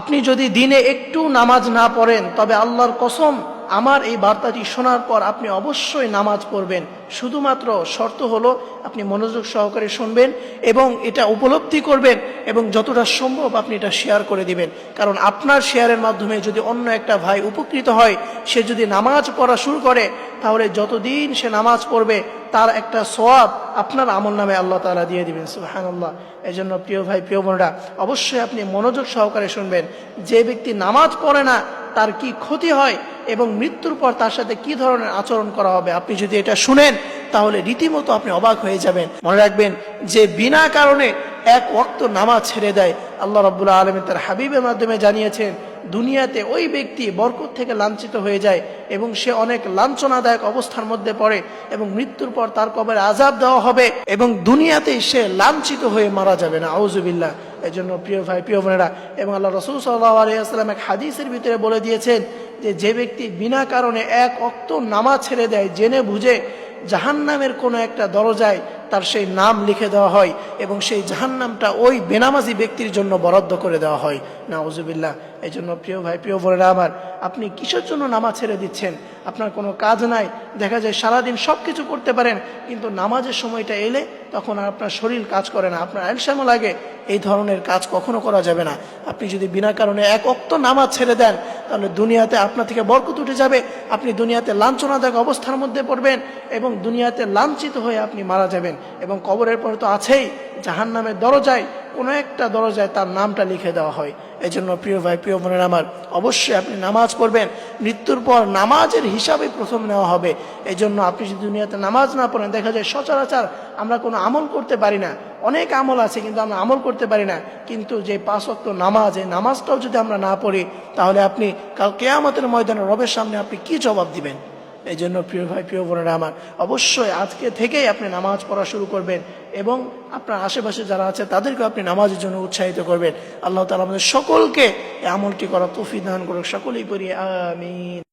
আপনি যদি দিনে একটু নামাজ না পড়েন, তবে আল্লাহর কসম আমার এই বার্তাটি শোনার পর আপনি অবশ্যই নামাজ পড়বেন। শুধুমাত্র শর্ত হলো আপনি মনোযোগ সহকারে শুনবেন এবং এটা উপলব্ধি করবেন এবং যতটা সম্ভব আপনি এটা শেয়ার করে দিবেন। কারণ আপনার শেয়ারের মাধ্যমে যদি অন্য একটা ভাই উপকৃত হয়, সে যদি নামাজ পড়া শুরু করে, তাহলে যতদিন সে নামাজ পড়বে তার একটা সওয়াব আপনার আমল নামে আল্লাহ তাআলা দিয়ে দিবেন। সুবহানাল্লাহ। এই জন্য প্রিয় ভাই, প্রিয় বোনেরা, অবশ্যই আপনি মনোযোগ সহকারে শুনবেন। যে ব্যক্তি নামাজ পড়ে না তার কি ক্ষতি হয় এবং মৃত্যুর পর তার সাথে কি ধরনের আচরণ করা হবে, আপনি যদি এটা শুনেন তাহলে রীতিমতো আপনি অবাক হয়ে যাবেন। মনে রাখবেন যে বিনা কারণে এক ওয়াক্ত নামাজ ছেড়ে দেয়, আল্লাহ রাব্বুল আলামিন তার হাবিবের মাধ্যমে জানিয়েছেন দুনিয়াতে ওই ব্যক্তি বরকত থেকে লাঞ্ছিত হয়ে যায় এবং সে অনেক লাঞ্ছনাদায়ক অবস্থার মধ্যে পড়ে এবং মৃত্যুর পর তার কবরে আযাব দেওয়া হবে এবং দুনিয়াতেই সে লাঞ্ছিত হয়ে মারা যাবে না। আউযুবিল্লাহ। এই জন্য প্রিয় ভাই, প্রিয় বোনেরা, এবং আল্লাহ রাসূল সাল্লাল্লাহু আলাইহি ওয়াসাল্লাম এক হাদিসের ভিতরে বলে দিয়েছেন যে ব্যক্তি বিনা কারণে এক ওয়াক্ত নামাজ ছেড়ে দেয়, জেনে বুঝে জাহান্নামের কোনো একটা দরজায় তার সেই নাম লিখে দেওয়া হয় এবং সেই জাহান্নামটা ওই বেনামাজি ব্যক্তির জন্য বরাদ্দ করে দেওয়া হয়। নাউজুবিল্লাহ। এই জন্য প্রিয় ভাই, প্রিয় বোনেরা আমার, আপনি কিসের জন্য নামাজ ছেড়ে দিচ্ছেন? আপনার কোনো কাজ নাই, দেখা যায় সারাদিন সব কিছু করতে পারেন, কিন্তু নামাজের সময়টা এলে তখন আর আপনার শরীর কাজ করে না, আপনার আলসামও লাগে। এই ধরনের কাজ কখনো করা যাবে না। আপনি যদি বিনা কারণে এক ওয়াক্ত নামাজ ছেড়ে দেন, তাহলে দুনিয়াতে আপনার থেকে বরকত উঠে যাবে, আপনি দুনিয়াতে লাঞ্ছনাদায়ক অবস্থার মধ্যে পড়বেন এবং দুনিয়াতে লাঞ্ছিত হয়ে আপনি মারা যাবেন এবং কবরের পরে তো আছেই জাহান্নামের দরজায় কোনো একটা দরজায় তার নামটা লিখে দেওয়া হয়। এই জন্য প্রিয় ভাই, প্রিয় বোনের আমার, অবশ্যই আপনি নামাজ পড়বেন। মৃত্যুর পর নামাজের হিসাবে প্রথম নেওয়া হবে। এই জন্য আপনি যদি দুনিয়াতে নামাজ না পড়েন, দেখা যায় সচরাচর আমরা কোনো আমল করতে পারি না। অনেক আমল আছে কিন্তু আমরা আমল করতে পারি না। কিন্তু যে 5 ওয়াক্ত নামাজ, এই নামাজটাও যদি আমরা না পড়ি, তাহলে আপনি কাল কিয়ামতের ময়দানে রবের সামনে আপনি কি জবাব দিবেন? এই জন্য প্রিয় ভাই, প্রিয় বোনেরা আমার, অবশ্যই আজকে থেকেই আপনি নামাজ পড়া শুরু করবেন এবং আপনার আশেপাশে যারা আছে তাদেরকে আপনি নামাজের জন্য উৎসাহিত করবেন। আল্লাহ তাআলা আমাদের সকলকে এই আমলটি করা তৌফিক দান করুক। সকলেই পড়ি আমিন।